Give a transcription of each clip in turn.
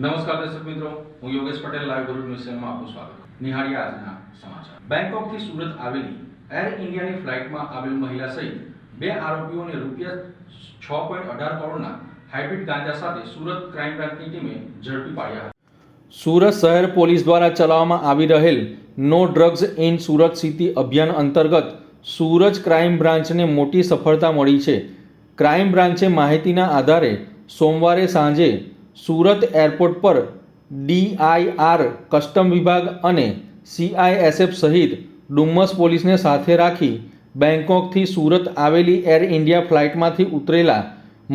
નમસ્કાર દર્શક મિત્રો, હું યોગેશ પટેલ લાઈવ ગુરુ ન્યૂઝમાં આપનું સ્વાગત. નિહાળીએ આજના સમાચાર. બેંકોકથી સુરત આવેલી એર ઇન્ડિયાની ફ્લાઇટમાં આવેલ મહિલા સહિત 2 આરોપીઓને ₹6.18 કરોડના હાઇબ્રિડ ગાંજા સાથે સુરત ક્રાઇમ બ્રાન્ચની ટીમે ઝડપી પાડ્યા હતા. સુરત શહેર પોલીસ દ્વારા ચલાવવામાં આવી રહેલ no drugs in Surat city અભિયાન અંતર્ગત સુરત ક્રાઇમ બ્રાન્ચને મોટી સફળતા મળી છે. ક્રાઇમ બ્રાન્ચે માહિતીના આધારે સોમવારે સાંજે સુરત એરપોર્ટ પર DIR કસ્ટમ વિભાગ અને CISF સહિત ડુમ્મસ પોલીસને સાથે રાખી બેંકોકથી સુરત આવેલી એર ઇન્ડિયા ફ્લાઇટમાંથી ઉતરેલા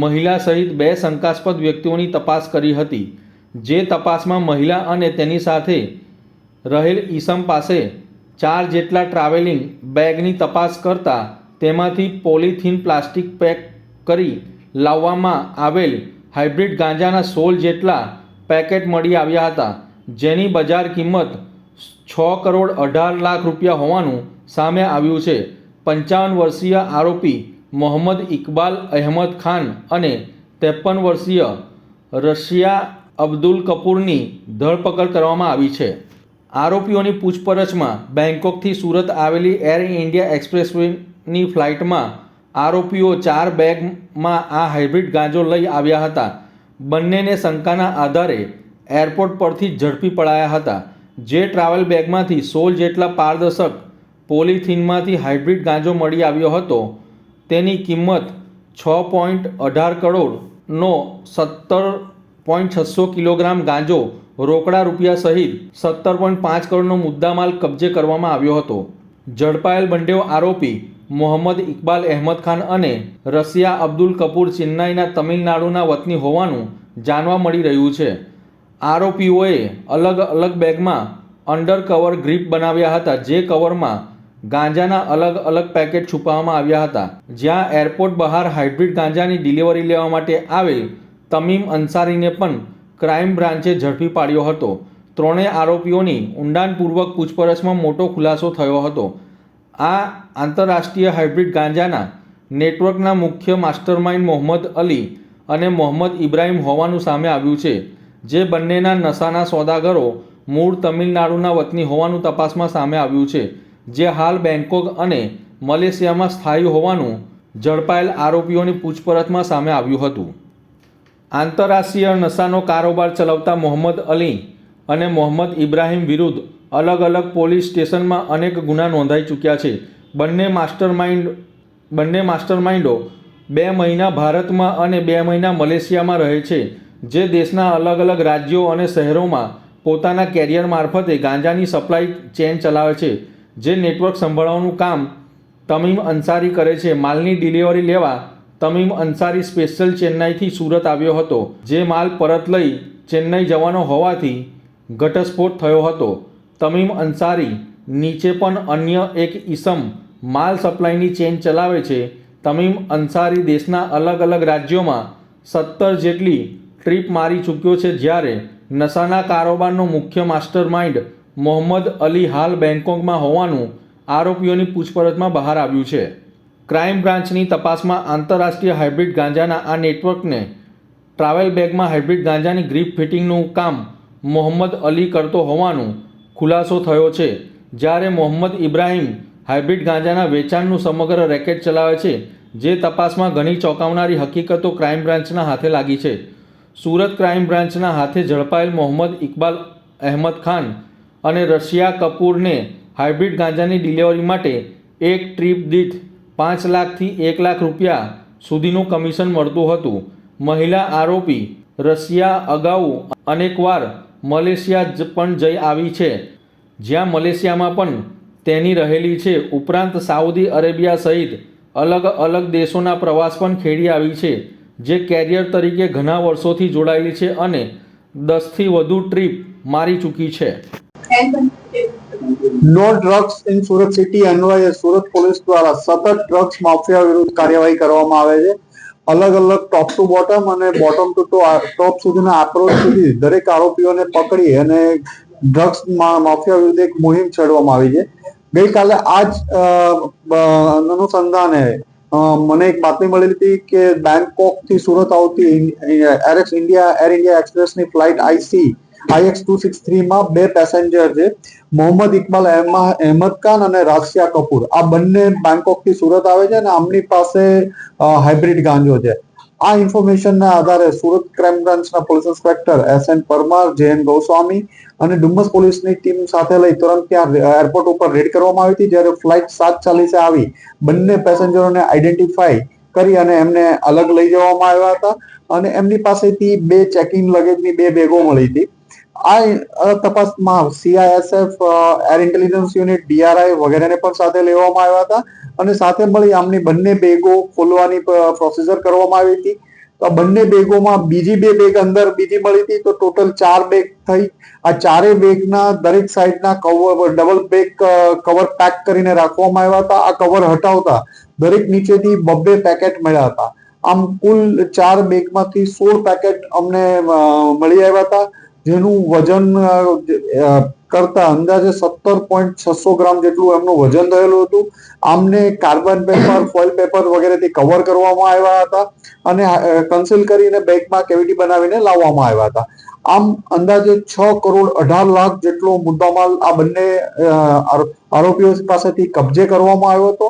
મહિલા સહિત 2 શંકાસ્પદ વ્યક્તિઓની તપાસ કરી હતી. જે તપાસમાં મહિલા અને તેની સાથે રહેલ ઈસમ પાસે 4 જેટલા ટ્રાવેલિંગ બેગની તપાસ કરતા તેમાંથી પોલિથીન પ્લાસ્ટિક પેક કરી લાવવામાં આવેલ હાઇબ્રિડ ગાંજાના 16 જેટલા પેકેટ મળી આવ્યા હતા, જેની બજાર કિંમત ₹6.18 કરોડ હોવાનું સામે આવ્યું છે. 55 વર્ષીય આરોપી મોહમ્મદ ઇકબાલ અહેમદ ખાન અને 53 વર્ષીય રશિયા અબ્દુલ કપૂરની ધરપકડ કરવામાં આવી છે. આરોપીઓની પૂછપરછમાં બેંકોકથી સુરત આવેલી એર ઇન્ડિયા એક્સપ્રેસવેની ફ્લાઇટમાં આરોપીઓ 4 બેગમાં આ હાઇબ્રિડ ગાંજો લઈ આવ્યા હતા. બંનેને શંકાના આધારે એરપોર્ટ પરથી ઝડપી પડાયા હતા. જે ટ્રાવેલ બેગમાંથી 16 જેટલા પારદર્શક પોલિથીનમાંથી હાઇબ્રિડ ગાંજો મળી આવ્યો હતો, તેની કિંમત ₹6.18 કરોડનો 17.600 કિલોગ્રામ ગાંજો રોકડા રૂપિયા સહિત ₹17.5 કરોડનો મુદ્દામાલ કબજે કરવામાં આવ્યો હતો. ઝડપાયેલ બંને આરોપી મોહમ્મદ ઇકબાલ અહેમદ ખાન અને રશિયા અબ્દુલ કપૂર ચેન્નાઈના તમિલનાડુના વતની હોવાનું જાણવા મળી રહ્યું છે. આરોપીઓએ અલગ અલગ બેગમાં અંડર કવર ગ્રીપ બનાવ્યા હતા, જે કવરમાં ગાંજાના અલગ અલગ પેકેટ છુપાવવામાં આવ્યા હતા. જ્યાં એરપોર્ટ બહાર હાઇબ્રિડ ગાંજાની ડિલિવરી લેવા માટે આવેલ તમીમ અંસારીને પણ ક્રાઇમ બ્રાન્ચે ઝડપી પાડ્યો હતો. ત્રણેય આરોપીઓની ઊંડાણપૂર્વક પૂછપરછમાં મોટો ખુલાસો થયો હતો. આ આંતરરાષ્ટ્રીય હાઇબ્રિડ ગાંજાના નેટવર્કના મુખ્ય માસ્ટરમાઇન્ડ મોહમ્મદ અલી અને મોહમ્મદ ઇબ્રાહિમ હોવાનું સામે આવ્યું છે. જે બંનેના નશાના સોદાગરો મૂળ તમિલનાડુના વતની હોવાનું તપાસમાં સામે આવ્યું છે, જે હાલ બેંકોક અને મલેશિયામાં સ્થાયી હોવાનું ઝડપાયેલ આરોપીઓની પૂછપરછમાં સામે આવ્યું હતું. આંતરરાષ્ટ્રીય નશાનો કારોબાર ચલાવતા મોહમ્મદ અલી અને મોહમ્મદ ઇબ્રાહિમ વિરુદ્ધ અલગ અલગ પોલીસ સ્ટેશનમાં અનેક ગુના નોંધાઈ ચૂક્યા છે. બંને માસ્ટરમાઇન્ડો 2 મહિના ભારતમાં અને 2 મહિના મલેશિયામાં રહે છે. જે દેશના અલગ અલગ રાજ્યો અને શહેરોમાં પોતાના કેરિયર મારફતે ગાંજાની સપ્લાય ચેન ચલાવે છે. જે નેટવર્ક સંભાળવાનું કામ તમીમ અંસારી કરે છે. માલની ડિલિવરી લેવા તમીમ અંસારી સ્પેશિયલ ચેન્નાઈથી સુરત આવ્યો હતો. જે માલ પરત લઈ ચેન્નાઈ જવાનો હોવાથી ઘટસ્ફોટ થયો હતો. તમીમ અંસારી નીચે પણ અન્ય એક ઈસમ માલ સપ્લાયની ચેન ચલાવે છે. તમીમ અંસારી દેશના અલગ અલગ રાજ્યોમાં 17 જેટલી ટ્રીપ મારી ચૂક્યો છે. જ્યારે નશાના કારોબારનો મુખ્ય માસ્ટરમાઇન્ડ મોહમ્મદ અલી હાલ બેંકોકમાં હોવાનું આરોપીઓની પૂછપરછમાં બહાર આવ્યું છે. ક્રાઇમ બ્રાન્ચની તપાસમાં આંતરરાષ્ટ્રીય હાઇબ્રિડ ગાંજાના આ નેટવર્કને ટ્રાવેલ બેગમાં હાઇબ્રિડ ગાંજાની ગ્રીપ ફિટિંગનું કામ મોહમ્મદ અલી કરતો હોવાનું ખુલાસો થયો છે. જ્યારે મોહમ્મદ ઇબ્રાહિમ હાઇબ્રિડ ગાંજાના વેચાણનું સમગ્ર રેકેટ ચલાવે છે. જે તપાસમાં ઘણી ચોંકાવનારી હકીકતો ક્રાઇમ બ્રાન્ચના હાથે લાગી છે. સુરત ક્રાઇમ બ્રાન્ચના હાથે ઝડપાયેલ મોહમ્મદ ઇકબાલ અહેમદ ખાન અને રશિયા કપૂરને હાઇબ્રિડ ગાંજાની ડિલિવરી માટે એક ટ્રીપ દીઠ ₹5 લાખથી ₹1 લાખ સુધીનું કમિશન મળતું હતું. મહિલા આરોપી રશિયા અગાઉ અનેકવાર મલેશિયા પણ જઈ આવી છે, જ્યાં મલેશિયામાં પણ તેની રહેલી છે. ઉપરાંત સાઉદી અરેબિયા સહિત અલગ અલગ દેશોના પ્રવાસ પણ ખેડી આવી છે. જે કેરિયર તરીકે ઘણા વર્ષોથી જોડાયેલી છે અને 10થી વધુ ટ્રીપ મારી ચૂકી છે. No drugs in Surat city અન્વયે સુરત પોલીસ દ્વારા સતત ડ્રગ્સ માફિયા વિરુદ્ધ કાર્યવાહી કરવામાં આવે છે. અલગ અલગ ટોપ ટુ બોટમ અને બોટમ ટુ ટોપ સુધીના એપ્રોચ સુધી દરેક આરોપીઓને પકડી અને ડ્રગ્સ માફિયા વિરુદ્ધ એક મુહિમ છેડવામાં આવી છે. ગઈકાલે આ જ અનુસંધાને મને એક બાતમી મળેલી હતી કે બેંકોક થી સુરત આવતી એર ઇન્ડિયા એક્સપ્રેસની ફ્લાઇટ IX263 માં 2 પેસેન્જર છે, મોહમ્મદ ઇકબાલ અહેમદ ખાન અને રાશિયા કપૂર. આ બંને બેંકોક થી સુરત આવે છે અને આમની પાસે હાઇબ્રિડ ગાંજો છે. આ ઇન્ફોર્મેશનના આધારે સુરત ક્રાઇમ બ્રાન્ચના police inspector SN Parmar, JN Goswami અને ડુમ્મસ પોલીસની ટીમ સાથે લઈ તુરંત ત્યાં એરપોર્ટ ઉપર રેડ કરવામાં આવી હતી. જ્યારે ફ્લાઇટ 7:40 આવી બંને પેસેન્જરોને આઈડેન્ટિફાઈ કરી અને એમને અલગ લઈ જવામાં આવ્યા હતા અને એમની પાસેથી 2 ચેકિંગ લગેજની 2 બેગો મળી હતી. આ તપાસમાં CISF, air intelligence unit, DRI વગેરેને પણ સાથે લેવામાં આવ્યા હતા અને સાથે મળી આમની બંને બેગો ખોલવાની પ્રોસીજર કરવામાં આવી હતી. તો આ બંને બેગોમાં બીજી 2 બેગ અંદર બીજી મળી હતી, તો ટોટલ 4 બેગ થઈ. આ ચારે બેગના દરેક સાઈડના cover double bag cover pack કરીને રાખવામાં આવ્યા હતા. આ કવર હટાવતા દરેક નીચેથી 2 પેકેટ મળ્યા હતા. આમ કુલ 4 બેગમાંથી 16 પેકેટ અમને મળી આવ્યા હતા, જેનું વજન કરતા અંદાજે 17.600 ગ્રામ જેટલું એમનું વજન થયેલું હતું. આમને કાર્બન પેપર, ફોઇલ પેપર વગેરેથી કવર કરવામાં આવ્યા હતા અને કન્સીલ કરીને બેગમાં કેવિટી બનાવીને લાવવામાં આવ્યા હતા. આમ અંદાજે 6,18,00,000 જેટલો મુદ્દામાલ આ બંને આરોપીઓ પાસેથી કબજે કરવામાં આવ્યો હતો.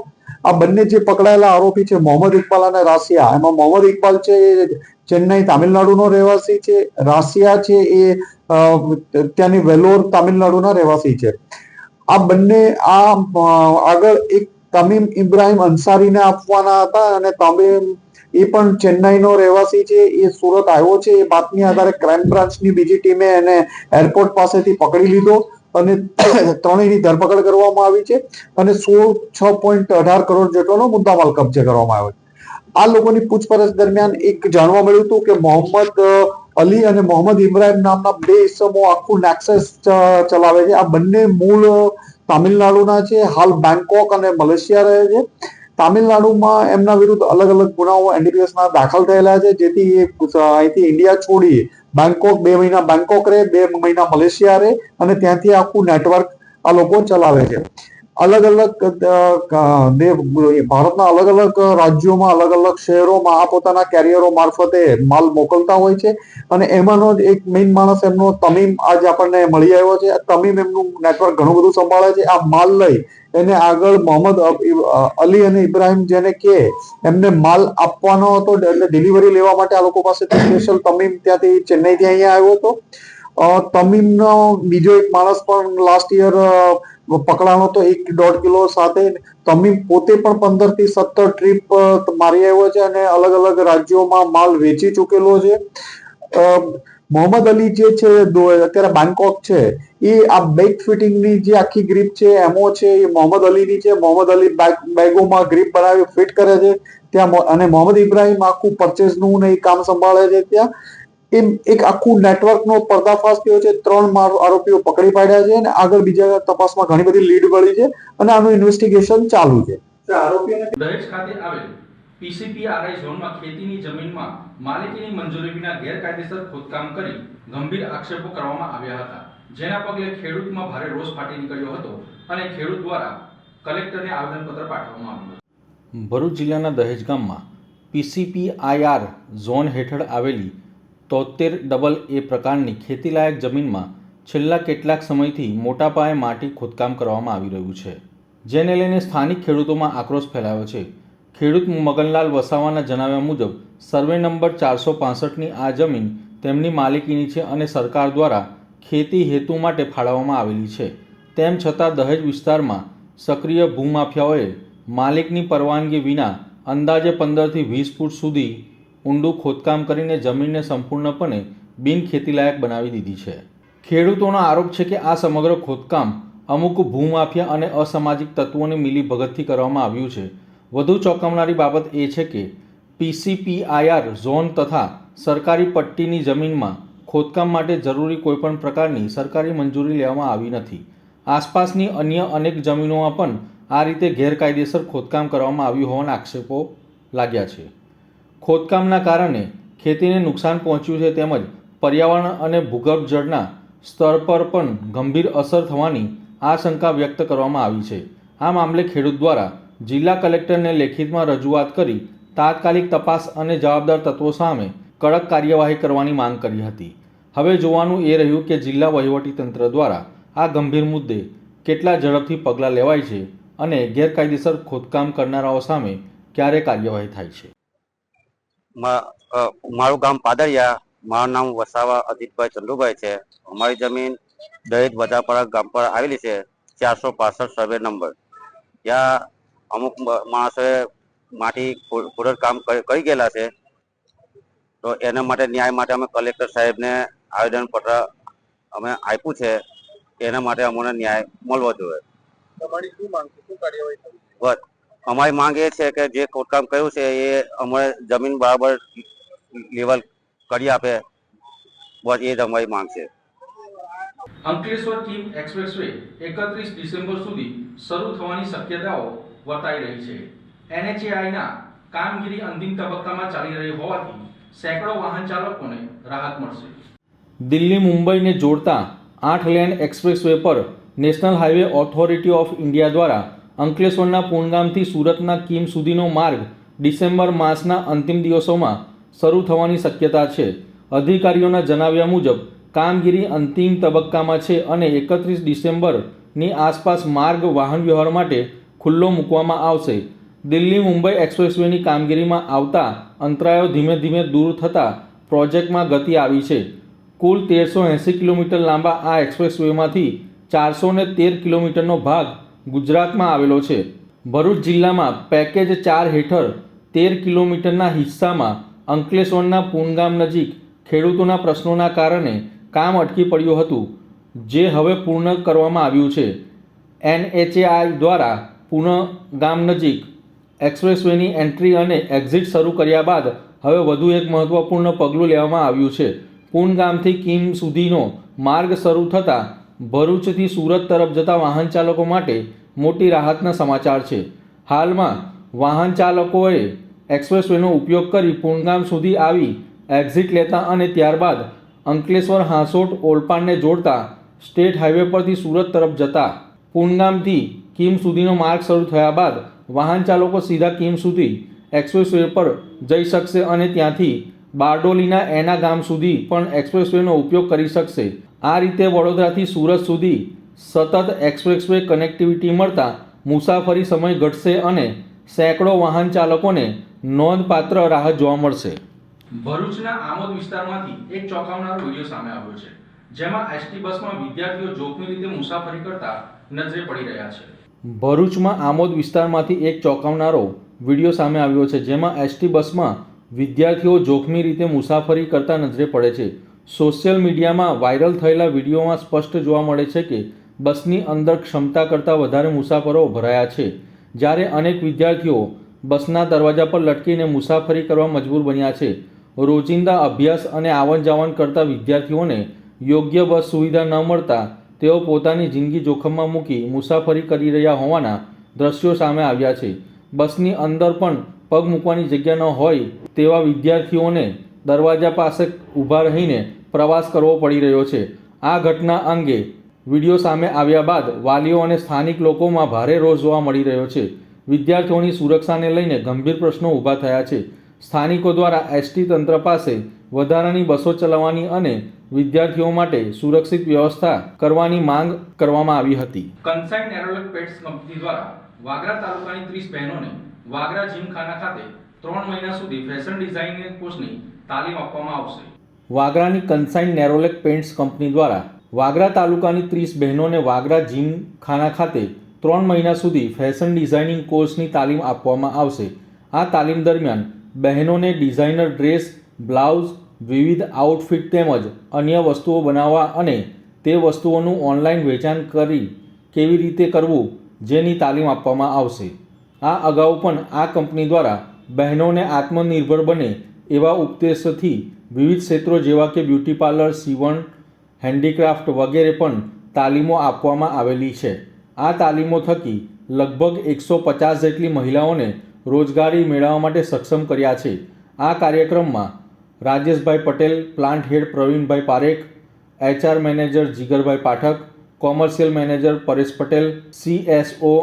આ બંને જે પકડાયેલા આરોપી છે મોહમ્મદ ઇકબાલ અને રાશિયા, એમાં મોહમ્મદ ઇકબાલ છે એ ચેન્નઈ તામિલનાડુનો રહેવાસી છે, રાશિયા છે એ ત્યાંની વેલોર તામિલનાડુના રહેવાસી છે. આ બંને આગળ એક તમીમ ઇબ્રાહિમ અંસારીને આપવાના હતા અને તમીમ એ પણ ચેન્નઈનો રહેવાસી છે, એ સુરત આવ્યો છે. એ બાતમી આધારે ક્રાઇમ બ્રાન્ચની બીજી ટીમે એને એરપોર્ટ પાસેથી પકડી લીધો અને ત્રણેયની ધરપકડ કરવામાં આવી છે અને 6.18 કરોડ જેટલોનો મુદ્દામાલ કબજે કરવામાં આવ્યો છે. આ લોકોની પૂછપરછ દરમિયાન એક જાણવા મળ્યું હતું કે મોહમ્મદ અલી અને મોહમ્મદ ઇબ્રાહિમ નામના 2 ઇસમો આખું નેક્સસ ચલાવે છે. આ બંને મૂળ તામિલનાડુના છે, હાલ બેંકોક અને મલેશિયા રહે છે. તામિલનાડુમાં એમના વિરુદ્ધ અલગ અલગ ગુનાઓ NDPS ના દાખલ થયેલા છે, જેથી એ અહીંથી ઇન્ડિયા છોડી બેંકોક 2 મહિના બેંકોક રહે, 2 મહિના મલેશિયા રહે અને ત્યાંથી આખું નેટવર્ક આ લોકો ચલાવે છે. અલગ અલગ ભારતના અલગ અલગ રાજ્યોમાં, અલગ અલગ શહેરોમાં આ પોતાના કેરિયરો મારફતે માલ મોકલતા હોય છે અને એમાંનો જ એક મેઇન માણસ એમનો તમીમ આજે આપણને મળી આવ્યો છે. તમીમ એમનું નેટવર્ક ઘણું બધું સંભાળે છે. આ માલ લઈ એને આગળ મોહમ્મદ અલી અને ઇબ્રાહિમ જેને કે એમને માલ આપવાનો હતો, એટલે ડિલિવરી લેવા માટે આ લોકો પાસેથી સ્પેશિયલ તમીમ ત્યાંથી ચેન્નઈથી અહીંયા આવ્યો હતો. તમીમનો બીજો એક માણસ પણ લાસ્ટ યર પકડાણો તો 1.5 કિલો સાથે. તમીમ પોતે પણ 15 થી 17 ટ્રીપ મારી આવ્યો છે અને અલગ અલગ રાજ્યોમાં માલ વેચી ચૂકેલો છે. મોહમ્મદ અલી જે છે અત્યારે બેંકોક છે, એ આ બેગ ફિટિંગની જે આખી ગ્રીપ છે, એમો છે, એ મોહમ્મદ અલીની છે. મોહમ્મદ અલી બેગોમાં ગ્રીપ બનાવી ફિટ કરે છે ત્યાં, અને મોહમ્મદ ઇબ્રાહિમ આખું પરચેસનું ને એ કામ સંભાળે છે ત્યાં. એમ એક આખું નેટવર્કનો પર્દાફાશ થયો છે. 3 આરોપીઓ પકડી પાડ્યા છે અને આગળ બીજા તપાસમાં ઘણી બધી લીડ મળી છે અને આનું ઇન્વેસ્ટિગેશન ચાલુ છે. દહેજ ખાતે આવેલ PCPRI ઝોનમાં ખેતીની જમીનમાં માલિકીની મંજૂરી વિના ગેરકાયદેસર ખોદકામ કરી ગંભીર આક્ષેપો કરવામાં આવ્યા હતા, જેના પગલે ખેડૂતમાં ભારે રોષ ફાટી નીકળ્યો હતો અને ખેડૂત દ્વારા કલેક્ટરને આવેદનપત્ર પાઠવવામાં આવ્યું હતું. ભરૂચ જિલ્લાના દહેજ ગામમાં PCPIR ઝોન હેઠળ આવેલી 73AA પ્રકારની ખેતીલાયક જમીનમાં છેલ્લા કેટલાક સમયથી મોટા પાયે માટી ખોદકામ કરવામાં આવી રહ્યું છે, જેને લઈને સ્થાનિક ખેડૂતોમાં આક્રોશ ફેલાયો છે. ખેડૂત મગનલાલ વસાવાના જણાવ્યા મુજબ સર્વે નંબર 465ની આ જમીન તેમની માલિકીની છે અને સરકાર દ્વારા ખેતી હેતુ માટે ફાળવવામાં આવેલી છે. તેમ છતાં દહેજ વિસ્તારમાં સક્રિય ભૂમાફિયાઓએ માલિકની પરવાનગી વિના અંદાજે 15 થી 20 ફૂટ સુધી ઊંડું ખોદકામ કરીને જમીનને સંપૂર્ણપણે બિનખેતીલાયક બનાવી દીધી છે. ખેડૂતોનો આરોપ છે કે આ સમગ્ર ખોદકામ અમુક ભૂમાફિયા અને અસામાજિક તત્વોની મિલીભગતથી કરવામાં આવ્યું છે. વધુ ચોંકાવનારી બાબત એ છે કે PCPIR ઝોન તથા સરકારી પટ્ટીની જમીનમાં ખોદકામ માટે જરૂરી કોઈપણ પ્રકારની સરકારી મંજૂરી લેવામાં આવી નથી. આસપાસની અન્ય અનેક જમીનોમાં પણ આ રીતે ગેરકાયદેસર ખોદકામ કરવામાં આવ્યું હોવાના આક્ષેપો લાગ્યા છે. ખોદકામના કારણે ખેતીને નુકસાન પહોંચ્યું છે, તેમજ પર્યાવરણ અને ભૂગર્ભ જળના સ્તર પર પણ ગંભીર અસર થવાની આશંકા વ્યક્ત કરવામાં આવી છે. આ મામલે ખેડૂત દ્વારા જિલ્લા કલેક્ટરને લેખિતમાં રજૂઆત કરી તાત્કાલિક તપાસ અને જવાબદાર તત્વો સામે કડક કાર્યવાહી કરવાની માંગ કરી હતી. હવે જોવાનું એ રહ્યું કે જિલ્લા વહીવટીતંત્ર દ્વારા આ ગંભીર મુદ્દે કેટલા ઝડપથી પગલાં લેવાય છે અને ગેરકાયદેસર ખોદકામ કરનારાઓ સામે ક્યારે કાર્યવાહી થાય છે. મારું ગામ પાદરિયા, મારું નામ વસાવા અજીતભાઈ ચંદુભાઈ છે. અમારી જમીન દહેજ બજારપાડા ગામ પર આવેલી છે, 465 સર્વે નંબર. ત્યાં અમુક માણસોએ માટી ખોદડ કામ કરી ગયેલા છે, તો એના માટે ન્યાય માટે અમે કલેક્ટર સાહેબને આવેદનપત્ર અમે આપ્યું છે. એના માટે અમને ન્યાય મળવો જોઈએ. તમારી શું માંગ છે, શું કાર્યવાહી થવી જોઈએ? બસ અમારી માંગ એ છે કે જે ખોદકામ કર્યું છે એ અમારે જમીન બરાબર લેવલ કરી આપે, બસ એ જ અમારી માંગ છે. અંકલેશ્વર કીમ એક્સપ્રેસવે 31 ડિસેમ્બર સુધી શરૂ થવાની શક્યતાઓ વર્તાઈ રહી છે. NHAIના કામગીરી અંતિમ તબક્કામાં ચાલી રહી હોવાથી સેંકડો વાહન ચાલકોને રાહત મળશે. દિલ્હી મુંબઈને જોડતા 8 લેન એક્સપ્રેસવે પર national highway authority of India દ્વારા અંકલેશ્વરના પૂણગામથી સુરતના કીમ સુધીનો માર્ગ ડિસેમ્બર માસના અંતિમ દિવસોમાં શરૂ થવાની શક્યતા છે. અધિકારીઓના જણાવ્યા મુજબ કામગીરી અંતિમ તબક્કામાં છે અને 31 ડિસેમ્બરની આસપાસ માર્ગ વાહન વ્યવહાર માટે ખુલ્લો મૂકવામાં આવશે. દિલ્હી મુંબઈ એક્સપ્રેસવેની કામગીરીમાં આવતા અંતરાયો ધીમે ધીમે દૂર થતાં પ્રોજેક્ટમાં ગતિ આવી છે. કુલ 1380 કિલોમીટર લાંબા આ એક્સપ્રેસવેમાંથી 413 કિલોમીટરનો ભાગ ગુજરાતમાં આવેલો છે. ભરૂચ જિલ્લામાં પેકેજ 4 હેઠળ 13 કિલોમીટરના હિસ્સામાં અંકલેશ્વરના પૂનગામ નજીક ખેડૂતોના પ્રશ્નોના કારણે કામ અટકી પડ્યું હતું, જે હવે પૂર્ણ કરવામાં આવ્યું છે. NHAI દ્વારા પૂનગામ નજીક એક્સપ્રેસવેની એન્ટ્રી અને એક્ઝિટ શરૂ કર્યા બાદ હવે વધુ એક મહત્વપૂર્ણ પગલું લેવામાં આવ્યું છે. પૂનગામથી કીમ સુધીનો માર્ગ શરૂ થતાં ભરૂચથી સુરત તરફ જતા વાહન ચાલકો માટે મોટી રાહતના સમાચાર છે. હાલમાં વાહન ચાલકોએ એક્સપ્રેસવેનો ઉપયોગ કરી પૂનગામ સુધી આવી એક્ઝિટ લેતા અને ત્યારબાદ અંકલેશ્વર હાંસોટ ઓલપાડને જોડતા સ્ટેટ હાઈવે પરથી સુરત તરફ જતા પૂનગામથી કીમ સુધીનો માર્ગ શરૂ થયા બાદ વાહન ચાલકો સીધા કીમ સુધી એક્સપ્રેસવે પર જઈ શકશે અને ત્યાંથી બારડોલીના એના ગામ સુધી પણ એક્સપ્રેસવેનો ઉપયોગ કરી શકશે. આ રીતે વડોદરાથી સુરત સુધી સતત એક્સપ્રેસવે કનેક્ટિવિટી મળતા મુસાફરી સમય ઘટશે અને સેંકડો વાહન ચાલકોને નોંધપાત્ર રાહત જોવા મળશે. ભરૂચના આમોદ વિસ્તારમાંથી એક ચોંકાવનારો વિડીયો સામે આવ્યો છે, જેમાં એસટી બસમાં વિદ્યાર્થીઓ જોખમી રીતે મુસાફરી કરતા નજરે પડી રહ્યા છે. ભરૂચમાં આમોદ વિસ્તારમાંથી એક ચોંકાવનારો વિડીયો સામે આવ્યો છે, જેમાં એસટી બસમાં વિદ્યાર્થીઓ જોખમી રીતે મુસાફરી કરતા નજરે પડે છે. સોશિયલ મીડિયામાં વાયરલ થયેલા વિડીયોમાં સ્પષ્ટ જોવા મળે છે કે બસની અંદર ક્ષમતા કરતાં વધારે મુસાફરો ભરાયા છે, જ્યારે અનેક વિદ્યાર્થીઓ બસના દરવાજા પર લટકીને મુસાફરી કરવા મજબૂર બન્યા છે. રોજિંદા અભ્યાસ અને આવન જાવન કરતા વિદ્યાર્થીઓને યોગ્ય બસ સુવિધા ન મળતા તેઓ પોતાની જિંદગી જોખમમાં મૂકી મુસાફરી કરી રહ્યા હોવાના દ્રશ્યો સામે આવ્યા છે. બસની અંદર પણ પગ મૂકવાની જગ્યા ન હોય તેવા વિદ્યાર્થીઓને દરવાજા પાસે ઊભા રહીને પ્રવાસ કરવો પડી રહ્યો છે. આ ઘટના અંગે વિડીયો સામે આવ્યા બાદ વાલીઓ અને સ્થાનિક લોકોમાં ભારે રોષ જોવા મળી રહ્યો છે. વિદ્યાર્થીઓની સુરક્ષાને લઈને ગંભીર પ્રશ્નો ઊભા થયા છે. સ્થાનિકો દ્વારા એસટી તંત્ર પાસે વધારાની બસો ચલાવવાની અને વિદ્યાર્થીઓ માટે સુરક્ષિત વ્યવસ્થા કરવાની માંગ કરવામાં આવી હતી. કન્સાઇન નેરોલેક પેટ્સ કંપની દ્વારા વાગરા તાલુકાની 30 બહેનોને વાગરા જીમખાના ખાતે 3 મહિના સુધી ફેશન ડિઝાઇનિંગ કોર્સની તાલીમ આપવામાં આવશે. વાગરાની કન્સાઇન નેરોલેક પેન્ટ્સ કંપની દ્વારા વાગરા તાલુકાની 30 બહેનોને વાગરા જીમખાના ખાતે 3 મહિના સુધી ફેશન ડિઝાઇનિંગ કોર્સની તાલીમ આપવામાં આવશે. આ તાલીમ દરમિયાન બહેનોને ડિઝાઇનર ડ્રેસ, બ્લાઉઝ, વિવિધ આઉટફિટ તેમજ અન્ય વસ્તુઓ બનાવવા અને તે વસ્તુઓનું ઓનલાઈન વેચાણ કેવી રીતે કરવું જેની તાલીમ આપવામાં આવશે. આ અગાઉ પણ આ કંપની દ્વારા બહેનોને આત્મનિર્ભર બને એવા ઉપદેશથી વિવિધ ક્ષેત્રો જેવા કે બ્યુટી પાર્લર, સીવણ, હેન્ડીક્રાફ્ટ વગેરે પણ તાલીમો આપવામાં આવેલી છે. આ તાલીમો થકી લગભગ 150 જેટલી મહિલાઓને રોજગારી મેળવવા માટે સક્ષમ કર્યા છે. આ કાર્યક્રમમાં રાજેશભાઈ પટેલ, પ્લાન્ટ હેડ પ્રવીણભાઈ પારેખ, HR મેનેજર જીગરભાઈ Pathak, commercial manager Paresh Patel, CSO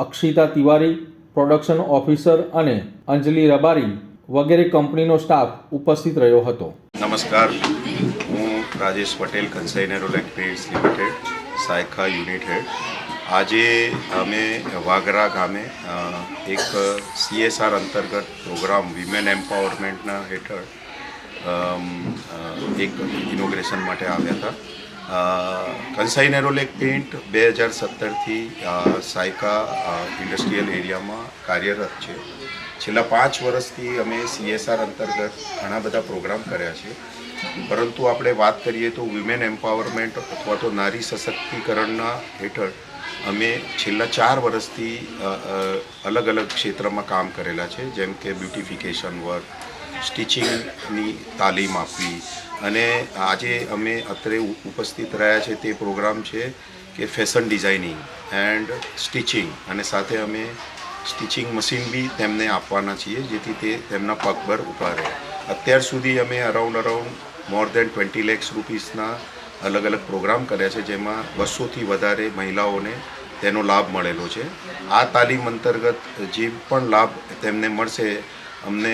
Akshita Tiwari, production officer અને અંજલિ રબારી વગેરે કંપનીનો સ્ટાફ ઉપસ્થિત રહ્યો હતો. નમસ્કાર, હું Rajesh Patel, Kansai Nerolac paints limited Saykha unit head. આજે અમે વાગરા ગામે એક CSR અંતર્ગત પ્રોગ્રામ વિમેન એમ્પાવરમેન્ટના હેઠળ એક ઇનોગ્રેશન માટે આવ્યા હતા. કન્સાઇનરોલેક પેઇન્ટ 2017થી સાયકા ઇન્ડસ્ટ્રીયલ એરિયામાં કાર્યરત છે. છેલ્લા 5 વર્ષથી અમે CSR અંતર્ગત ઘણા બધા પ્રોગ્રામ કર્યા છે. પરંતુ આપણે વાત કરીએ તો વિમેન એમ્પાવરમેન્ટ અથવા તો નારી સશક્તિકરણના હેઠળ અમે છેલ્લા 4 વર્ષથી અલગ અલગ ક્ષેત્રમાં કામ કરેલા છે, જેમ કે બ્યુટિફિકેશન વર્ક, સ્ટિચિંગની તાલીમ આપવી, અને આજે અમે અત્રે ઉપસ્થિત રહ્યા છે તે પ્રોગ્રામ છે કે ફેશન ડિઝાઇનિંગ એન્ડ સ્ટિચિંગ, અને સાથે અમે સ્ટિચિંગ મશીન બી તેમને આપવાના છીએ જેથી તે તેમના પગભર ઊભા રહે. અત્યાર સુધી અમે અરાઉન્ડ મોર દેન 20 lakhs રૂપીસના અલગ અલગ પ્રોગ્રામ કર્યા છે, જેમાં 200થી વધારે મહિલાઓને તેનો લાભ મળેલો છે. આ તાલીમ અંતર્ગત જે પણ લાભ તેમને મળશે, અમને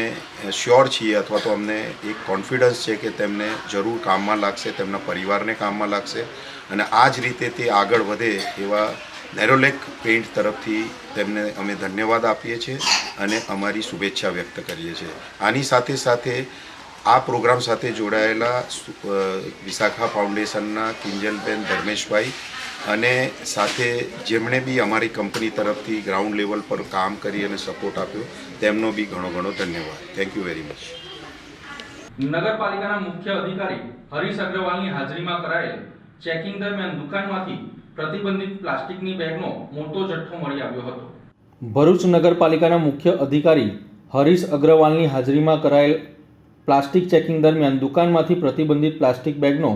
શ્યોર છીએ અથવા તો અમને એક કોન્ફિડન્સ છે કે તેમને જરૂર કામમાં લાગશે, તેમના પરિવારને કામમાં લાગશે, અને આ જ રીતે તે આગળ વધે એવા નેરોલેક પેઇન્ટ તરફથી તેમને અમે ધન્યવાદ આપીએ છીએ અને અમારી શુભેચ્છા વ્યક્ત કરીએ છીએ. આની સાથે સાથે આ પ્રોગ્રામ સાથે જોડાયેલા વિશાખા ફાઉન્ડેશનના કિંજલબેન ધર્મેશભાઈ અને સાથે જેમણે બી અમારી કંપની તરફથી ગ્રાઉન્ડ લેવલ પર કામ કરી અને સપોર્ટ આપ્યો, તેમનો બી ઘણો ઘણો ધન્યવાદ. Thank you very much. નગરપાલિકાના મુખ્ય અધિકારી હરીશ અગ્રવાલની હાજરીમાં કરાયેલ ચેકિંગ દરમિયાન દુકાનમાંથી પ્રતિબંધિત પ્લાસ્ટિકની બેગનો મોટો જથ્થો મળી આવ્યો હતો. ભરૂચ નગરપાલિકાના મુખ્ય અધિકારી હરીશ અગ્રવાલની હાજરીમાં કરાયેલ પ્લાસ્ટિક ચેકિંગ દરમિયાન દુકાનમાંથી પ્રતિબંધિત પ્લાસ્ટિક બેગનો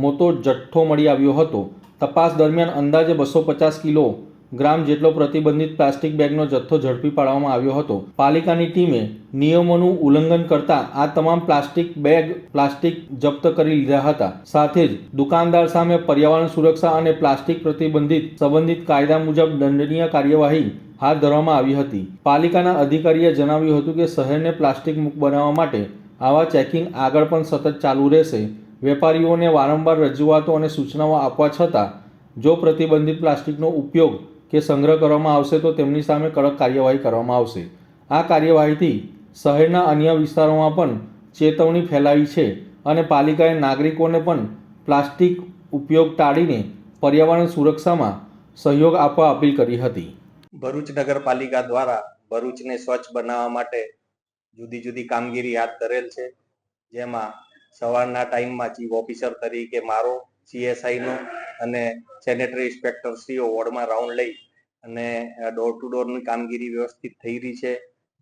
મોટો જથ્થો મળી આવ્યો હતો. તપાસ દરમિયાન અંદાજે 250 કિલોગ્રામ જેટલો પ્રતિબંધિત પ્લાસ્ટિક બેગનો જથ્થો ઝડપી પાડવામાં આવ્યો હતો. પાલિકાની ટીમે નિયમોનું ઉલ્લંઘન કરતા આ તમામ પ્લાસ્ટિક જપ્ત કરી લીધા હતા. સાથે જ દુકાનદાર સામે પર્યાવરણ સુરક્ષા અને પ્લાસ્ટિક પ્રતિબંધિત સંબંધિત કાયદા મુજબ દંડનીય કાર્યવાહી હાથ ધરવામાં આવી હતી. પાલિકાના અધિકારીએ જણાવ્યું હતું કે શહેરને પ્લાસ્ટિક મુક્ત બનાવવા માટે આવા ચેકિંગ આગળ પણ સતત ચાલુ રહેશે. વેપારીઓને વારંવાર રજૂઆતો અને સૂચનાઓ આપવા છતાં જો પ્રતિબંધિત પ્લાસ્ટિકનો ઉપયોગ કે સંગ્રહ કરવામાં આવશે તો તેમની સામે કડક કાર્યવાહી કરવામાં આવશે. આ કાર્યવાહીથી શહેરના અન્ય વિસ્તારોમાં પણ ચેતવણી ફેલાવી છે અને પાલિકાએ નાગરિકોને પણ પ્લાસ્ટિક ઉપયોગ ટાળીને પર્યાવરણ સુરક્ષામાં સહયોગ આપવા અપીલ કરી હતી. ભરૂચ નગરપાલિકા દ્વારા ભરૂચને સ્વચ્છ બનાવવા માટે જુદી જુદી કામગીરી હાથ ધરેલ છે, જેમાં સવારના ટાઈમમાં ચીફ ઓફિસર તરીકે મારો, CSIનો અને સેનેટરી ઇન્સ્પેક્ટરશ્રીઓ વોર્ડમાં રાઉન્ડ લઈ અને ડોર ટુ ડોરની કામગીરી વ્યવસ્થિત થઈ રહી છે,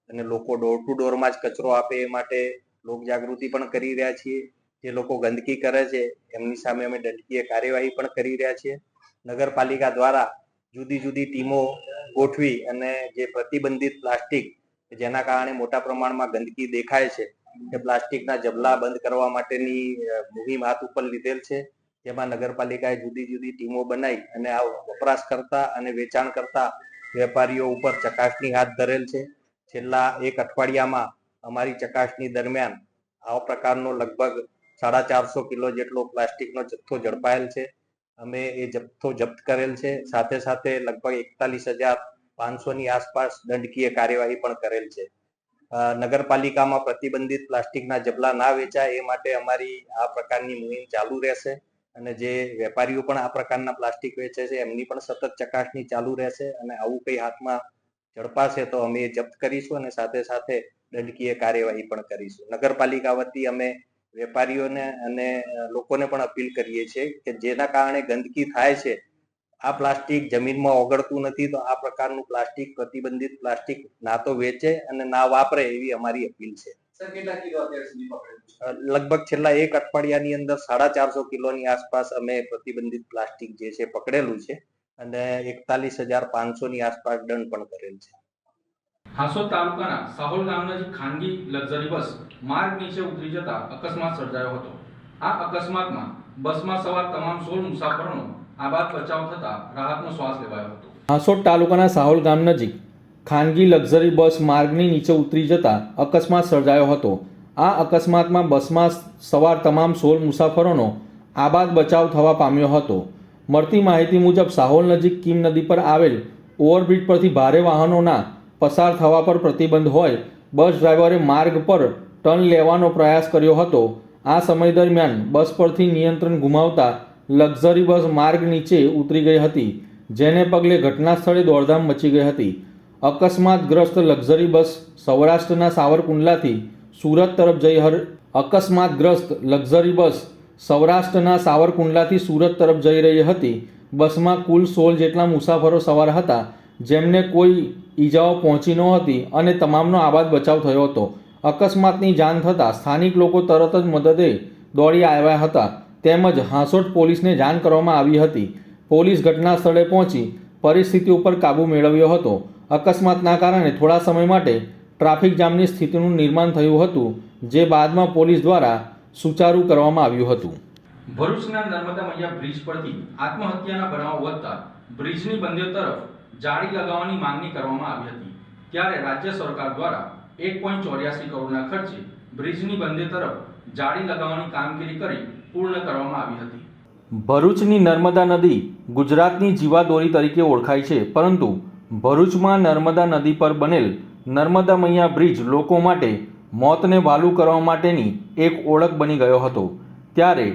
અને લોકો ડોર ટુ ડોરમાં જ કચરો આપે એ માટે લોકજાગૃતિ પણ કરી રહ્યા છીએ. જે લોકો ગંદકી કરે છે એમની સામે અમે દંડકીય કાર્યવાહી પણ કરી રહ્યા છીએ. નગરપાલિકા દ્વારા જુદી જુદી ટીમો ગોઠવી અને જે પ્રતિબંધિત પ્લાસ્ટિક જેના કારણે મોટા પ્રમાણમાં ગંદકી દેખાય છે એ પ્લાસ્ટિકના જબલા બંધ કરવા માટેની મુહિમ હાથ ઉપર લીધેલ છે. જેમાં નગરપાલિકાએ જુદી જુદી ટીમો બનાવી અને આ વપરાશ કરતા અને વેચાણ કરતા વેપારીઓ ઉપર ચકાસણી હાથ ધરેલ છે. છેલ્લા 1 અઠવાડિયામાં અમારી ચકાસણી દરમિયાન આવા પ્રકારનો લગભગ 450 કિલો જેટલો પ્લાસ્ટિકનો જથ્થો ઝડપાયેલ છે. અમે એ જથ્થો જપ્ત કરેલ છે. સાથે સાથે લગભગ 41,500ની આસપાસ દંડકીય કાર્યવાહી પણ કરેલ છે. નગરપાલિકામાં પ્રતિબંધિત પ્લાસ્ટિકના જબલા ના વેચાય એ માટે અમારી આ પ્રકારની મુહિમ ચાલુ રહેશે, અને જે વેપારીઓ પણ આ પ્રકારના પ્લાસ્ટિક વેચે છે એમની પણ સતત ચકાસણી ચાલુ રહેશે, અને આવું કઈ હાથમાં ઝડપાશે તો અમે એ જપ્ત કરીશું અને સાથે સાથે દંડકીય કાર્યવાહી પણ કરીશું. નગરપાલિકા વતી અમે વેપારીઓને અને લોકોને પણ અપીલ કરીએ છીએ કે જેના કારણે ગંદકી થાય છે, આ પ્લાસ્ટિક જમીનમાં ઓગળતું નથી, તો આ પ્રકારનું પ્લાસ્ટિક પ્રતિબંધિત પ્લાસ્ટિક ના તો વેચે અને ના વાપરે એવી અમારી અપીલ છે. લગભગ છેલ્લા 1 અઠવાડિયાની અંદર 450 કિલોની આસપાસ અમે પ્રતિબંધિત પ્લાસ્ટિક જે છે પકડેલું છે, અને 41,500ની આસપાસ દંડ પણ કરેલ છે. હાસોદ તાલુકાના સાહોલ ગામ નજીક ખાનગી લક્ઝરી બસ માર્ગ નીચે ઉતરી જતા અકસ્માત સર્જાયો હતો. આ અકસ્માતમાં બસમાં સવાર તમામ 16 મુસાફરોનો આબાદ બચાવ થતા રાહતનો શ્વાસ લેવાયો હતો. હાસોદ તાલુકાના સાહોલ ગામ નજીક ખાનગી લક્ઝરી બસ માર્ગની નીચે ઉતરી જતા અકસ્માત સર્જાયો હતો. આ અકસ્માતમાં બસમાં સવાર તમામ 16 મુસાફરોનો આબાદ બચાવ થવા પામ્યો હતો. મળતી માહિતી મુજબ સાહોલ નજીક કીમ નદી પર આવેલ ઓવરબ્રિજ પરથી ભારે વાહનોના પસાર થવા પર પ્રતિબંધ હોય બસ ડ્રાઈવરે માર્ગ પર ટર્ન લેવાનો પ્રયાસ કર્યો હતો. આ સમય દરમિયાન બસ પરથી નિયંત્રણ ગુમાવતા લક્ઝરી બસ માર્ગ નીચે ઉતરી ગઈ હતી, જેને પગલે ઘટના સ્થળે દોડધામ મચી ગઈ હતી. અકસ્માતગ્રસ્ત લક્ઝરી બસ સૌરાષ્ટ્રના સાવરકુંડલાથી સુરત તરફ જઈ રહી હતી. બસમાં કુલ 16 જેટલા મુસાફરો સવાર હતા, જેમને કોઈ ઈજાઓ પહોંચી નહોતી અને તમામનો આબાદ બચાવ થયો હતો. અકસ્માતની જાણ થતાં સ્થાનિક લોકો તરત જ મદદે દોડી આવ્યા હતા, તેમજ હાંસોટ પોલીસને જાણ કરવામાં આવી હતી. પોલીસ ઘટના સ્થળે પહોંચી પરિસ્થિતિ ઉપર કાબૂ મેળવ્યો હતો. અકસ્માતના કારણે થોડા સમય માટે ટ્રાફિક જામની સ્થિતિનું નિર્માણ થયું હતું, જે બાદમાં પોલીસ દ્વારા સુચારુ કરવામાં આવ્યું હતું. ભરૂચના નર્મદા મૈયા બ્રિજ પરથી આત્મહત્યાના બનાવો વધતા બ્રિજની બંને તરફ જાળી લગાવવાની માંગણી કરવામાં આવી હતી. ત્યારે રાજ્ય સરકાર દ્વારા 1.84 કરોડના ખર્ચે બ્રિજની બંને તરફ જાળી લગાવવાની કામગીરી કરી પૂર્ણ કરવામાં આવી હતી. ભરૂચની નર્મદા નદી ગુજરાતની જીવાદોરી તરીકે ઓળખાય છે, પરંતુ ભરૂચમાં નર્મદા નદી પર બનેલ નર્મદા મૈયા બ્રિજ લોકો માટે મોતને વહાલું કરવા માટેની એક ઓળખ બની ગયો હતો. ત્યારે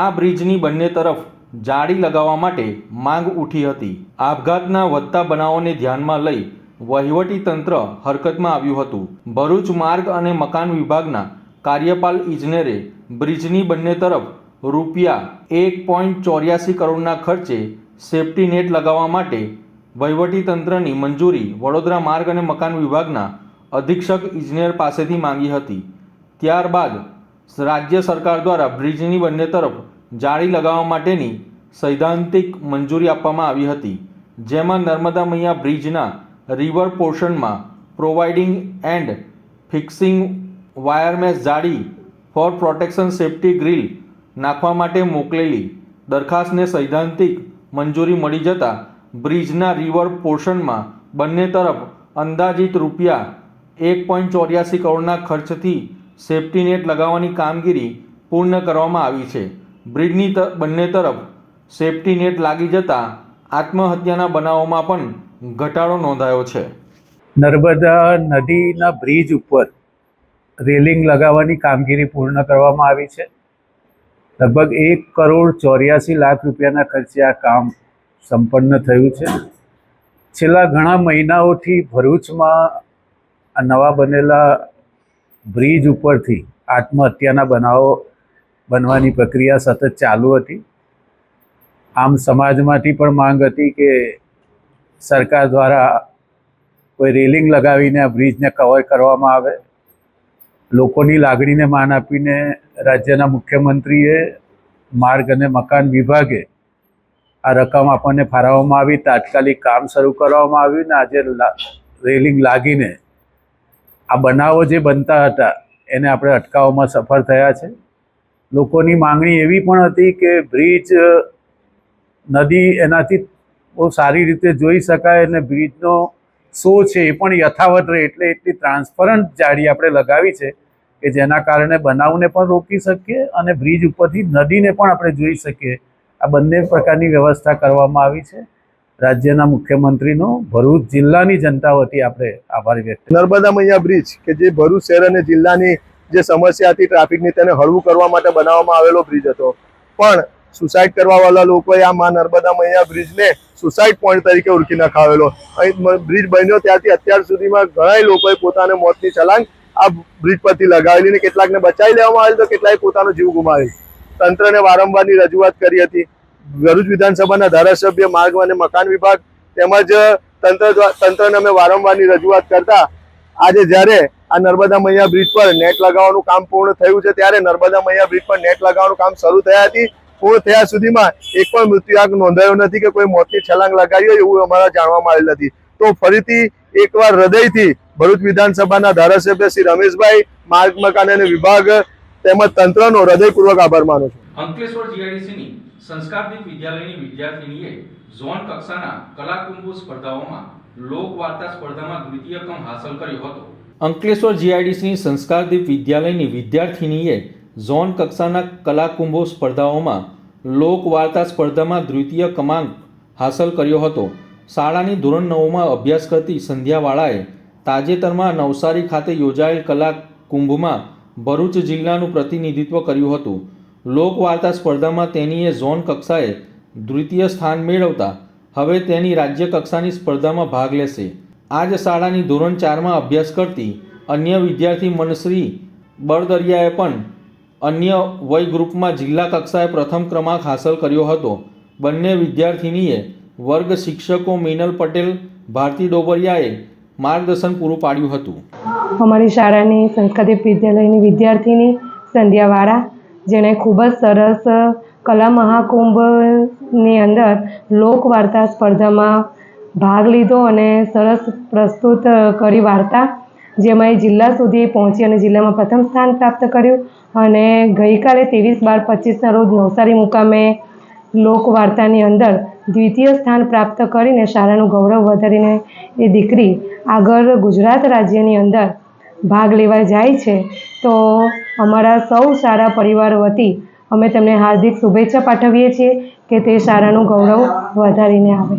આ બ્રિજની બંને તરફ જાળી લગાવવા માટે માંગ ઉઠી હતી. આપઘાતના વધતા બનાવોને ધ્યાનમાં લઈ વહીવટીતંત્ર હરકતમાં આવ્યું હતું. ભરૂચ માર્ગ અને મકાન વિભાગના કાર્યપાલ ઇજનેરે બ્રિજની બંને તરફ રૂપિયા 1.84 કરોડના ખર્ચે સેફ્ટી નેટ લગાવવા માટે વહીવટીતંત્રની મંજૂરી વડોદરા માર્ગ અને મકાન વિભાગના અધિક્ષક ઇજનેર પાસેથી માંગી હતી. ત્યારબાદ રાજ્ય સરકાર દ્વારા બ્રિજની બંને તરફ જાળી લગાવવા માટેની સૈદ્ધાંતિક મંજૂરી આપવામાં આવી હતી, જેમાં નર્મદા મૈયા બ્રિજના રિવર પોર્શનમાં પ્રોવાઇડિંગ એન્ડ ફિક્સિંગ વાયરમેશ જાળી ફોર પ્રોટેક્શન સેફ્ટી ગ્રીલ નાખવા માટે મોકલેલી દરખાસ્તને સૈદ્ધાંતિક મંજૂરી મળી જતાં બ્રિજના રિવર પોર્શનમાં બંને તરફ અંદાજિત રૂપિયા 1.84 કરોડના ખર્ચથી સેફ્ટી નેટ લગાવવાની કામગીરી પૂર્ણ કરવામાં આવી છે. બ્રિજની બંને તરફ સેફ્ટી નેટ લાગી જતાં આત્મહત્યાના બનાવોમાં પણ ઘટાડો નોંધાયો છે. નર્મદા નદીના બ્રિજ ઉપર રેલિંગ લગાવવાની કામગીરી પૂર્ણ કરવામાં આવી છે. લગભગ 1.84 કરોડ રૂપિયાના ખર્ચે આ કામ સંપન્ન થયું છે. છેલ્લા ઘણા મહિનાઓથી ભરૂચમાં આ નવા બનેલા બ્રિજ ઉપરથી આત્મહત્યાના બનાવો બનવાની પ્રક્રિયા સતત ચાલુ હતી. આમ સમાજમાંથી પણ માંગ હતી કે સરકાર દ્વારા કોઈ રેલિંગ લગાવીને આ બ્રિજને કવર કરવામાં આવે. લોકોની લાગણીને માન આપીને રાજ્યના મુખ્યમંત્રીએ માર્ગ અને મકાન વિભાગે આ રકમ આપણને ફાળવવામાં આવી. તાત્કાલિક કામ શરૂ કરવામાં આવ્યું ને આજે રેલિંગ લાગીને આ બનાવો જે બનતા હતા એને આપણે અટકાવવામાં સફળ થયા છે. લોકોની માંગણી એવી પણ હતી કે બ્રિજ નદી એનાથી બહુ સારી રીતે જોઈ શકાય અને બ્રિજનો શો છે એ પણ યથાવત રહે, એટલે એટલી ટ્રાન્સપરન્ટ જાળી આપણે લગાવી છે કે જેના કારણે બનાવને પણ રોકી શકીએ અને બ્રિજ ઉપરથી નદીને પણ આપણે જોઈ શકીએ. આ બંને પ્રકારની વ્યવસ્થા કરવામાં આવી છે. રાજ્યના મુખ્યમંત્રીનો ભરૂચ જિલ્લાની જનતા વતી આપણે આભાર વ્યક્ત. નર્મદા મૈયા બ્રિજ કે જે ભરૂચ શહેર અને જિલ્લાની જે સમસ્યા હતી ટ્રાફિકની તેને હળવું કરવા માટે બનાવવામાં આવેલો બ્રિજ હતો, પણ સુસાઇડ કરવાવાળા લોકોએ આ માં નર્મદા મૈયા બ્રિજને સુસાઇડ પોઈન્ટ તરીકે ઓળખી નખાવેલો. અહીં બ્રિજ બન્યો ત્યારથી અત્યાર સુધીમાં ઘણા લોકોએ પોતાને મોતની છલાંગ આ બ્રિજ પરથી લગાવેલી ને કેટલાકને બચાવી લેવામાં આવેલ તો કેટલાએ પોતાનો જીવ ગુમાવેલ. તંત્રને વારંવારની રજૂઆત કરી હતી. ભરૂચ વિધાનસભાના ધારાસભ્ય, માર્ગ અને મકાન વિભાગ તેમજ તંત્રને અમે વારંવારની રજૂઆત કરતા આજે જ્યારે આ નર્મદા મૈયા બ્રિજ પર નેટ લગાવવાનું કામ પૂર્ણ થયું છે, ત્યારે નર્મદા મૈયા બ્રિજ પર નેટ લગાવવાનું કામ શરૂ થયા હતી. પૂર્ણ થયા સુધીમાં એક પણ મૃત્યુઆંક નોંધાયો નથી કે કોઈ મોતની છલાંગ લગાવી હોય એવું અમારા જાણવામાં આવેલ નથી. તો ફરીથી એકવાર હૃદયથી ભરૂચ વિધાનસભાના ધારાસભ્ય શ્રી રમેશભાઈ, માર્ગ મકાન અને વિભાગ તેમજ તંત્રનો હૃદયપૂર્વક આભાર માનું છું. અંકલેશ્વર જીઆઈડીસીની સંસ્કારદીપ વિદ્યાલયની વિદ્યાર્થીનીએ ઝોન કક્ષાના કલાકુંભ સ્પર્ધાઓમાં લોક વાર્તા સ્પર્ધામાં દ્વિતીય ક્રમ હાંસલ કર્યો હતો. અંકલેશ્વર જીઆઈડીસીની સંસ્કારદીપ વિદ્યાલયની વિદ્યાર્થિનીએ ઝોન કક્ષાના કલાકુંભો સ્પર્ધાઓમાં લોક વાર્તા સ્પર્ધામાં દ્વિતીય ક્રમાંક હાંસલ કર્યો હતો. શાળાની ધોરણ 9માં અભ્યાસ કરતી સંધ્યાવાળાએ તાજેતરમાં નવસારી ખાતે યોજાયેલ કલાકુંભમાં ભરૂચ જિલ્લાનું પ્રતિનિધિત્વ કર્યું હતું. લોક વાર્તા સ્પર્ધામાં તેણીએ ઝોન કક્ષાએ દ્વિતીય સ્થાન મેળવતા હવે તેની રાજ્ય કક્ષાની સ્પર્ધામાં ભાગ લેશે. આ જ શાળાની ધોરણ 4માં અભ્યાસ કરતી અન્ય વિદ્યાર્થી મનશ્રી બરદરિયાએ પણ અન્ય વય ગ્રુપમાં જિલ્લા કક્ષાએ પ્રથમ ક્રમાંક હાંસલ કર્યો હતો. બંને વિદ્યાર્થિનીએ વર્ગ શિક્ષકો મિનલ પટેલ, ભારતી ડોબરિયાએ માર્ગદર્શન પૂરું પાડ્યું હતું. અમારી શાળાની સંસ્કારદીપ વિદ્યાલયની વિદ્યાર્થીની સંધ્યાવાળા, જેણે ખૂબ જ સરસ કલા મહાકુંભની અંદર લોક વાર્તા સ્પર્ધામાં ભાગ લીધો અને સરસ પ્રસ્તુત કરી વાર્તા, જેમાં એ જિલ્લા સુધી પહોંચી અને જિલ્લામાં પ્રથમ સ્થાન પ્રાપ્ત કર્યું. અને ગઈકાલે 23/12/25ના રોજ નવસારી મુકામે લોક વાર્તાની અંદર દ્વિતીય સ્થાન પ્રાપ્ત કરીને શાળાનું ગૌરવ વધારીને એ દીકરી આગળ ગુજરાત રાજ્યની અંદર ભાગ લેવા જાય છે. તો અમારા સૌ શાળા પરિવાર વતી અમે તેમને હાર્દિક શુભેચ્છા પાઠવીએ છીએ કે તે શાળાનું ગૌરવ વધારીને આવે.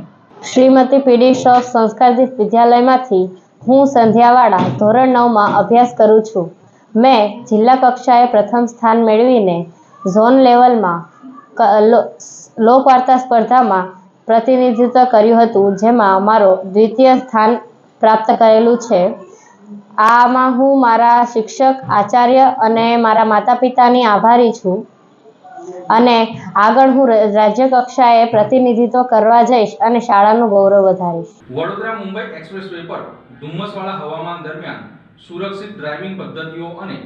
શ્રીમતી પીડી શ્રોફ સંસ્કારદીપ વિદ્યાલયમાંથી હું સંધ્યાવાળા ધોરણ 9માં અભ્યાસ કરું છું. મેં જિલ્લા કક્ષાએ પ્રથમ સ્થાન મેળવીને ઝોન લેવલમાં લોકવાર્તા સ્પર્ધામાં પ્રતિનિધિત્વ કર્યું હતું, જેમાં મારો દ્વિતીય સ્થાન પ્રાપ્ત કરેલું છે. આમાં હું મારા શિક્ષક, આચાર્ય અને મારા માતા પિતાની આભારી છું અને આગળ હું રાજ્ય કક્ષાએ પ્રતિનિધિત્વ કરવા જઈશ અને શાળાનું ગૌરવ વધારીશ. વડોદરા મુંબઈ એક્સપ્રેસવે પર ધુમ્મસવાળા હવામાન દરમિયાન સુરક્ષિત ડ્રાઇવિંગ પદ્ધતિઓ અને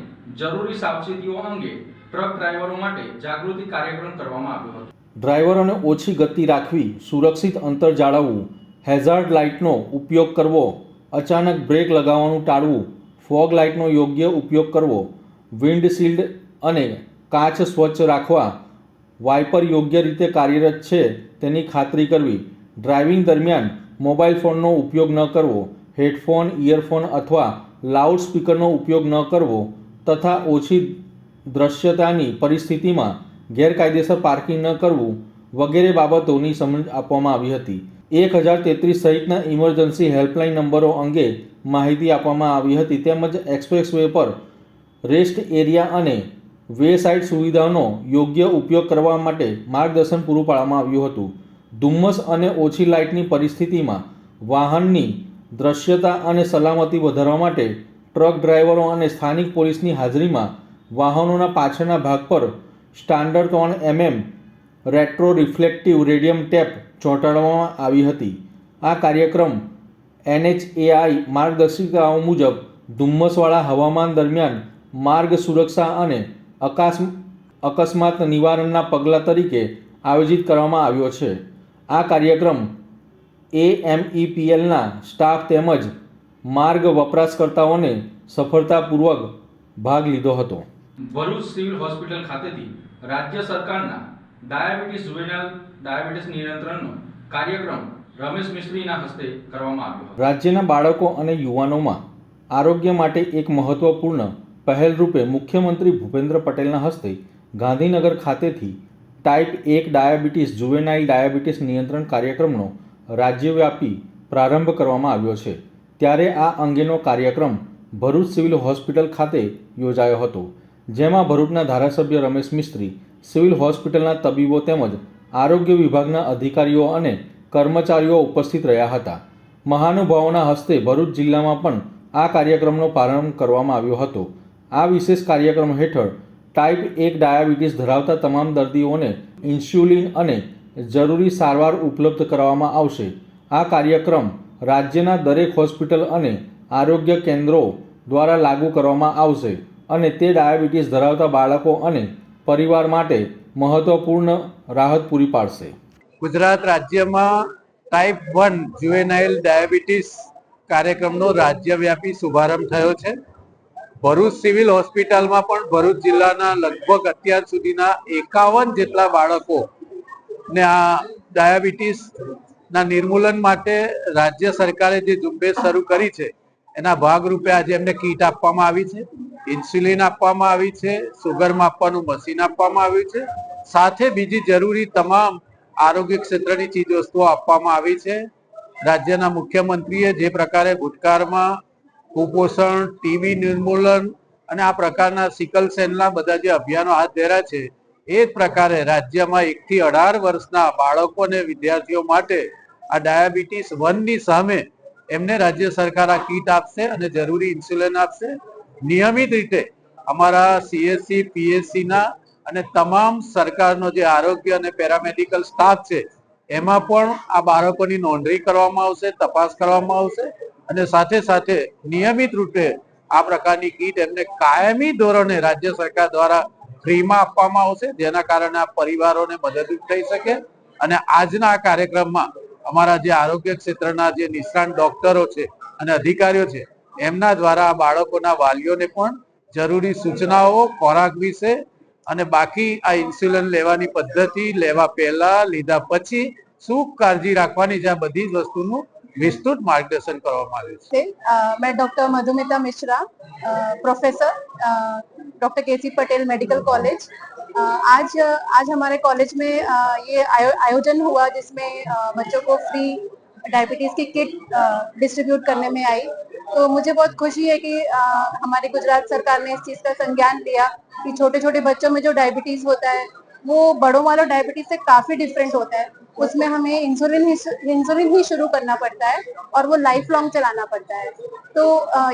જરૂરી સાવચેતીઓ અંગે ટ્રક ડ્રાઈવરો માટે જાગૃતિ કાર્યક્રમ કરવામાં આવ્યો હતો. ડ્રાઈવરોને ઓછી ગતિ રાખવી, સુરક્ષિત અંતર જાળવવું, હેઝાર્ડ લાઇટનો ઉપયોગ કરવો, અચાનક બ્રેક લગાવવાનું ટાળવું, ફોગ લાઇટનો યોગ્ય ઉપયોગ કરવો, વિન્ડશીલ્ડ અને કાચ સ્વચ્છ રાખવા, વાઇપર યોગ્ય રીતે કાર્યરત છે તેની ખાતરી કરવી, ડ્રાઇવિંગ દરમિયાન મોબાઈલ ફોનનો ઉપયોગ ન કરવો, હેડફોન, ઇયરફોન અથવા લાઉડ સ્પીકરનો ઉપયોગ ન કરવો તથા ઓછી દ્રશ્યતાની પરિસ્થિતિમાં ગેરકાયદેસર પાર્કિંગ ન કરવું વગેરે બાબતોની સમજ આપવામાં આવી હતી. 1033 સહિતના ઇમરજન્સી હેલ્પલાઇન નંબરો અંગે માહિતી આપવામાં આવી હતી. તેમજ એક્સપ્રેસવે પર રેસ્ટ એરિયા અને વે સાઇડ સુવિધાઓનો યોગ્ય ઉપયોગ કરવા માટે માર્ગદર્શન પૂરું પાડવામાં આવ્યું હતું. ધુમ્મસ અને ઓછી લાઇટની પરિસ્થિતિમાં વાહનની દ્રશ્યતા અને સલામતી વધારવા માટે ટ્રક ડ્રાઈવરો અને સ્થાનિક પોલીસની હાજરીમાં વાહનોના પાછળના ભાગ પર standard 3 mm retro reflective radium tape ચોંટાડવામાં આવી હતી. આ કાર્યક્રમ NHAI માર્ગદર્શિકાઓ મુજબ ધુમ્મસવાળા હવામાન દરમિયાન માર્ગ સુરક્ષા અને અકસ્માત નિવારણના પગલાં તરીકે આયોજિત કરવામાં આવ્યો છે. આ કાર્યક્રમ AMEPLના સ્ટાફ તેમજ માર્ગ વપરાશકર્તાઓને સફળતાપૂર્વક ભાગ લીધો હતો. ભરૂચ સિવિલ હોસ્પિટલ ખાતેથી રાજ્ય સરકારના ડાયાબિટીસ જુવેનાઇલ ડાયાબિટીસ નિયંત્રણનો કાર્યક્રમ રમેશ મિસ્ત્રીના હસ્તે કરવામાં આવ્યો. રાજ્યના બાળકો અને યુવાનોમાં આરોગ્ય માટે એક મહત્વપૂર્ણ પહેલ રૂપે મુખ્યમંત્રી ભૂપેન્દ્ર પટેલના હસ્તે ગાંધીનગર ખાતેથી ટાઈપ 1 ડાયાબિટીસ જુવેનાઇલ ડાયાબિટીસ નિયંત્રણ કાર્યક્રમનો રાજ્યવ્યાપી પ્રારંભ કરવામાં આવ્યો છે. ત્યારે આ અંગેનો કાર્યક્રમ ભરૂચ સિવિલ હોસ્પિટલ ખાતે યોજાયો હતો, જેમાં ભરૂચના ધારાસભ્ય રમેશ મિસ્ત્રી, સિવિલ હોસ્પિટલના તબીબો તેમજ આરોગ્ય વિભાગના અધિકારીઓ અને કર્મચારીઓ ઉપસ્થિત રહ્યા હતા. મહાનુભાવોના હસ્તે ભરૂચ જિલ્લામાં પણ આ કાર્યક્રમનો પ્રારંભ કરવામાં આવ્યો હતો. આ વિશેષ કાર્યક્રમ હેઠળ ટાઈપ 1 ડાયાબિટીસ ધરાવતા તમામ દર્દીઓને ઇન્સ્યુલિન અને જરૂરી સારવાર ઉપલબ્ધ કરાવવામાં આવશે. આ કાર્યક્રમ રાજ્યના દરેક હોસ્પિટલ અને આરોગ્ય કેન્દ્રો દ્વારા લાગુ કરવામાં આવશે અને તે ડાયાબિટીસ ધરાવતા બાળકો અને પરિવાર માટે મહત્વપૂર્ણ રાહત પૂરી પાડશે. ગુજરાત રાજ્યમાં ટાઈપ 1 જુવેનાઇલ ડાયાબિટીસ કાર્યક્રમનો રાજ્યવ્યાપી શુભારંભ થયો છે. ભરૂચ સિવિલ હોસ્પિટલમાં પણ ભરૂચ જિલ્લાના લગભગ અત્યાર સુધીના 51 જેટલા બાળકો ને આ ડાયાબિટીસ ના નિર્મૂલન માટે રાજ્ય સરકારે જે ઝુંબેશ શરૂ કરી છે એના ભાગરૂપે આજે એમને કીટ આપવામાં આવી છે, ઇન્સ્યુલિન આપવામાં આવી છે, સુગર માપવાનું મશીન આપવામાં આવ્યું છે, સાથે બીજી જરૂરી તમામ આરોગ્ય ક્ષેત્રની ચીજ વસ્તુઓ આપવામાં આવી છે. રાજ્યના મુખ્યમંત્રીએ જે પ્રકારે ભૂતકાળમાં કુપોષણ, ટીબી નિર્મૂલન અને આ પ્રકારના સિકલ સેલના બધા જે અભિયાનો હાથ ધર્યા છે એ જ પ્રકારે રાજ્યમાં 1 થી 18 વર્ષના બાળકો અને વિદ્યાર્થીઓ માટે આ ડાયાબિટીસ 1 ની સામે એમને રાજ્ય સરકાર આ કીટ આપશે અને જરૂરી ઇન્સ્યુલિન આપશે. નિયમિત રીતે અમારા CSC, PSC ના અને તમામ સરકારનો જે આરોગ્ય અને પેરામેડિકલ સ્ટાફ છે એમાં પણ આ બાળકોની નોંધણી કરવામાં આવશે, તપાસ કરવામાં આવશે અને સાથે સાથે નિયમિત રૂપે આ પ્રકારની કીટ એમને કાયમી ધોરણે રાજ્ય સરકાર દ્વારા ફ્રીમાં આપવામાં આવશે, જેના કારણે આ પરિવારોને મદદરૂપ થઈ શકે. અને આજના આ કાર્યક્રમમાં અમારા જે આરોગ્ય ક્ષેત્રના જે નિષ્ણાત ડોક્ટરો છે અને અધિકારીઓ છે એમના દ્વારા આ બાળકોના વાલીઓને પણ જરૂરી સૂચનાઓ ખોરાક વિશે અને બાકી આ ઇન્સ્યુલિન લેવાની પદ્ધતિ, લેવા પહેલા, લીધા પછી શું કાળજી રાખવાની છે, આ બધી જ વસ્તુનું વિસ્તૃત માર્ગદર્શન કરવામાં આવ્યું છે. मैं doctor Madhumita Mishra, professor, doctor KC Patel medical college. आज आज हमारे कॉलेज में ये आयोजन हुआ जिसमें बच्चों को फ्री डायबिटीज की किट डिस्ट्रीब्यूट करने में आई। तो मुझे बहुत खुशी है कि हमारी गुजरात सरकार ने इस चीज का संज्ञान लिया कि छोटे छोटे बच्चों में जो डायबिटीज होता है वो बड़ों वालों डायबिटीज से काफी डिफरेंट होता है। उसमें हमें इंसुलिन ही शुरू करना पड़ता है और वो लाइफ लॉन्ग चलाना पड़ता है। तो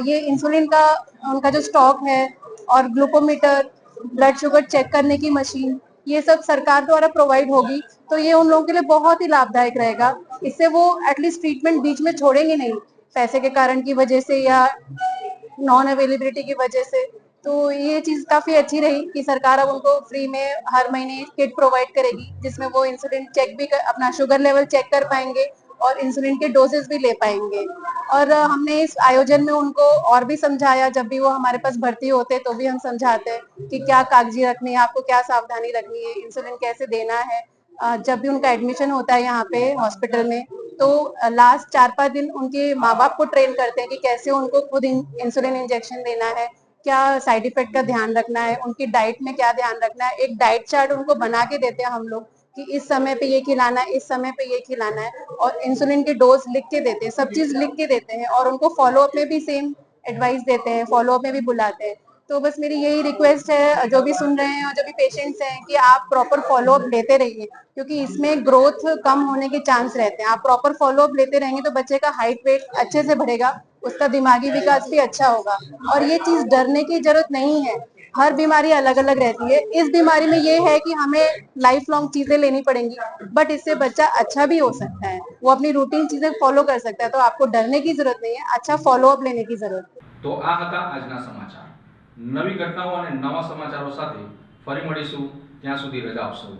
ये इंसुलिन का उनका जो स्टॉक है और ग्लूकोमीटर, ब्लड शुगर चेक करने की मशीन, ये सब सरकार द्वारा प्रोवाइड होगी तो ये उन लोगों के लिए बहुत ही लाभदायक रहेगा। इससे वो एटलीस्ट ट्रीटमेंट बीच में छोड़ेंगे नहीं, पैसे के कारण की वजह से या नॉन अवेलेबिलिटी की वजह से। तो ये चीज काफी अच्छी रही कि सरकार अब उनको फ्री में हर महीने किट प्रोवाइड करेगी जिसमें वो इंसुलिन चेक भी अपना शुगर लेवल चेक कर पाएंगे और इंसुलिन के डोजेस भी ले पाएंगे। और हमने इस आयोजन में उनको और भी समझाया, जब भी वो हमारे पास भर्ती होते तो भी हम समझाते हैं कि क्या कागजी रखनी है, आपको क्या सावधानी रखनी है, इंसुलिन कैसे देना है। जब भी उनका एडमिशन होता है यहाँ पे हॉस्पिटल में तो लास्ट 4-5 दिन उनके माँ बाप को ट्रेन करते हैं कि कैसे उनको खुद इंसुलिन इंजेक्शन देना है, क्या साइड इफेक्ट का ध्यान रखना है, उनकी डाइट में क्या ध्यान रखना है। एक डाइट चार्ट उनको बना के देते हैं हम लोग कि इस समय पे ये खिलाना है, इस समय पे ये खिलाना है, और इंसुलिन के डोज लिख के देते हैं, सब चीज लिख के देते हैं और उनको फॉलो अप में भी सेम एडवाइस देते हैं, फॉलो अप में भी बुलाते हैं। तो बस मेरी यही रिक्वेस्ट है जो भी सुन रहे हैं और जो भी पेशेंट्स हैं कि आप प्रॉपर फॉलो अप लेते रहिए, क्योंकि इसमें ग्रोथ कम होने के चांस रहते हैं। आप प्रॉपर फॉलो अप लेते रहेंगे तो बच्चे का हाइट वेट अच्छे से बढ़ेगा, उसका दिमागी विकास भी अच्छा होगा। और ये चीज डरने की जरूरत नहीं है, हर बीमारी अलग अलग रहती है। इस बीमारी में ये है कि हमें लाइफ लॉन्ग चीजें लेनी पड़ेंगी, बट इससे बच्चा अच्छा भी हो सकता है, वो अपनी रूटीन चीजें फॉलो कर सकता है। तो आपको डरने की जरूरत नहीं है, अच्छा फॉलो अप लेने की जरूरत है। તો આ હતા આજના સમાચાર. નવી ઘટનાઓ અને નવા સમાચારો સાથે ફરી મળીશું. ત્યાં સુધી રજા આપશો.